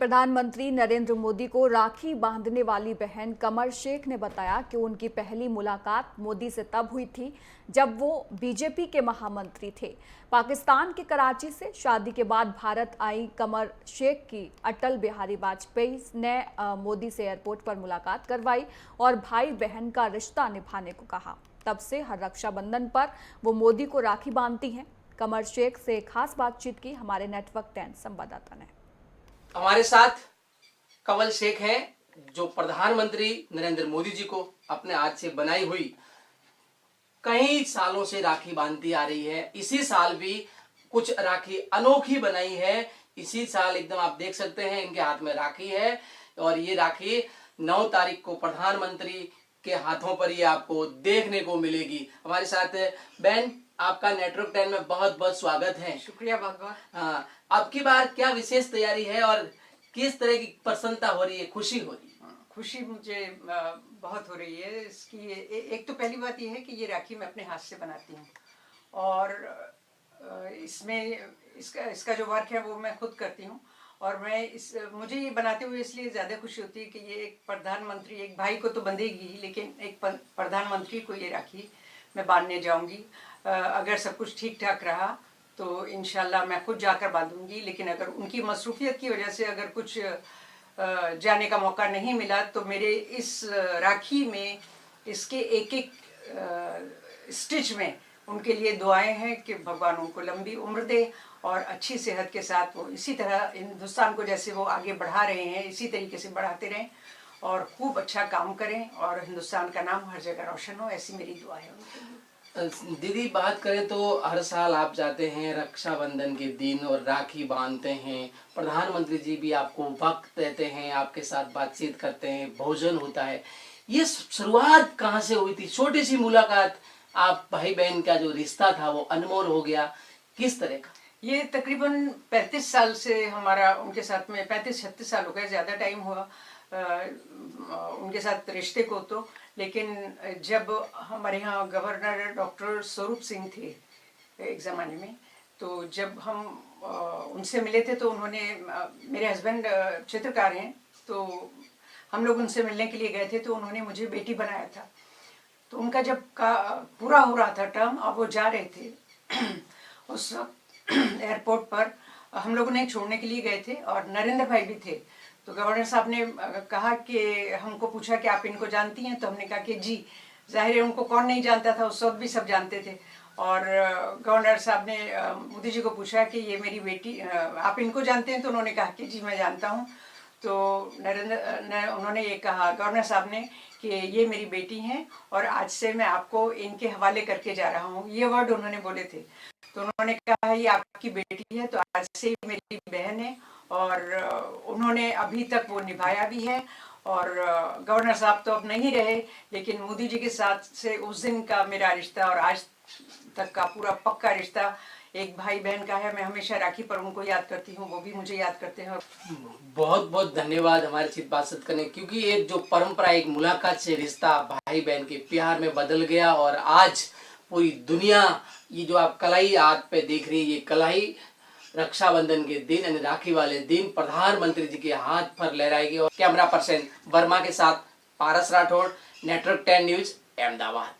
प्रधानमंत्री नरेंद्र मोदी को राखी बांधने वाली बहन कमर शेख ने बताया कि उनकी पहली मुलाकात मोदी से तब हुई थी जब वो बीजेपी के महामंत्री थे। पाकिस्तान के कराची से शादी के बाद भारत आई कमर शेख की अटल बिहारी वाजपेयी ने मोदी से एयरपोर्ट पर मुलाकात करवाई और भाई बहन का रिश्ता निभाने को कहा। तब से हर रक्षाबंधन पर वो मोदी को राखी बांधती हैं। कमर शेख से खास बातचीत की हमारे नेटवर्क 10 संवाददाता ने। हमारे साथ कमल शेख हैं जो प्रधानमंत्री नरेंद्र मोदी जी को अपने हाथ से बनाई हुई कई सालों से राखी बांधती आ रही है। इसी साल भी कुछ राखी अनोखी बनाई है। इसी साल एकदम आप देख सकते हैं इनके हाथ में राखी है और ये राखी 9 तारीख को प्रधानमंत्री के हाथों पर ये आपको देखने को मिलेगी। हमारे साथ बहन, आपका नेटवर्क 10 में बहुत बहुत स्वागत है। शुक्रिया बहुत बहुत। हाँ, अब की बार क्या विशेष तैयारी है और किस तरह की प्रसन्नता हो रही है, खुशी हो रही है? खुशी मुझे बहुत हो रही है। इसकी एक तो पहली बात यह है कि ये राखी मैं अपने हाथ से बनाती हूँ और इसमें इसका जो वर्क है वो मैं खुद करती हूँ और मुझे ये बनाते हुए इसलिए ज़्यादा खुशी होती है कि ये एक प्रधानमंत्री, एक भाई को तो बंधेगी ही, लेकिन एक प्रधानमंत्री को ये राखी मैं बांधने जाऊँगी। अगर सब कुछ ठीक ठाक रहा तो इंशाल्लाह मैं खुद जाकर बांधूंगी, लेकिन अगर उनकी मसरूफियत की वजह से अगर कुछ जाने का मौका नहीं मिला तो मेरे इस राखी में इसके एक एक स्टिच में उनके लिए दुआएं हैं कि भगवान उनको लंबी उम्र दे और अच्छी सेहत के साथ वो इसी तरह हिंदुस्तान को जैसे वो आगे बढ़ा रहे हैं इसी तरीके से बढ़ाते रहें और खूब अच्छा काम करें और हिंदुस्तान का नाम हर जगह रोशन हो, ऐसी मेरी दुआ है उनके लिए। दीदी, बात करें तो हर साल आप जाते हैं रक्षाबंधन के दिन और राखी बांधते हैं। प्रधानमंत्री जी भी आपको वक्त देते हैं, आपके साथ बातचीत करते हैं, भोजन होता है। ये शुरुआत कहाँ से हुई थी? छोटी सी मुलाकात, आप भाई बहन का जो रिश्ता था वो अनमोल हो गया, किस तरह का? ये तकरीबन 35 साल से हमारा उनके साथ में 35-36 साल हो गए, ज़्यादा टाइम हुआ उनके साथ रिश्ते को तो। लेकिन जब हमारे यहाँ गवर्नर डॉक्टर स्वरूप सिंह थे एक ज़माने में, तो जब हम उनसे मिले थे तो उन्होंने, मेरे हस्बैंड चित्रकार हैं, तो हम लोग उनसे मिलने के लिए गए थे तो उन्होंने मुझे बेटी बनाया था। तो उनका जब पूरा हो रहा था टर्म, अब वो जा रहे थे उस एयरपोर्ट पर हम लोग उन्हें छोड़ने के लिए गए थे और नरेंद्र भाई भी थे। तो गवर्नर साहब ने कहा कि हमको पूछा कि आप इनको जानती हैं? तो हमने कहा कि जी। जाहिर है उनको कौन नहीं जानता था, उस वक्त भी सब जानते थे। और गवर्नर साहब ने मोदी जी को पूछा कि ये मेरी बेटी, आप इनको जानते हैं? तो उन्होंने कहा कि जी मैं जानता हूँ। तो उन्होंने ये कहा गवर्नर साहब ने कि ये मेरी बेटी हैं और आज से मैं आपको इनके हवाले करके जा रहा हूँ, ये वर्ड उन्होंने बोले थे। तो उन्होंने कहा ये आपकी बेटी है, तो आज से मेरी बहन है और उन्होंने अभी तक वो निभाया भी है। और गवर्नर साहब तो अब नहीं रहे, लेकिन मोदी जी के साथ से उस दिन का मेरा रिश्ता और आज तक का पूरा पक्का रिश्ता एक भाई बहन का है। मैं हमेशा राखी पर उनको याद करती हूँ, वो भी मुझे याद करते हैं। बहुत बहुत धन्यवाद हमारे साथ बातचीत करने, क्योंकि एक जो परंपरा, एक मुलाकात से रिश्ता भाई बहन के प्यार में बदल गया और आज पूरी दुनिया, ये जो आप कलाई हाथ पे देख रही है, ये कलाई रक्षाबंधन के दिन यानी राखी वाले दिन प्रधानमंत्री जी के हाथ पर लहराएगी। और कैमरा पर्सन वर्मा के साथ पारस राठौड़, नेटवर्क 10 न्यूज, अहमदाबाद।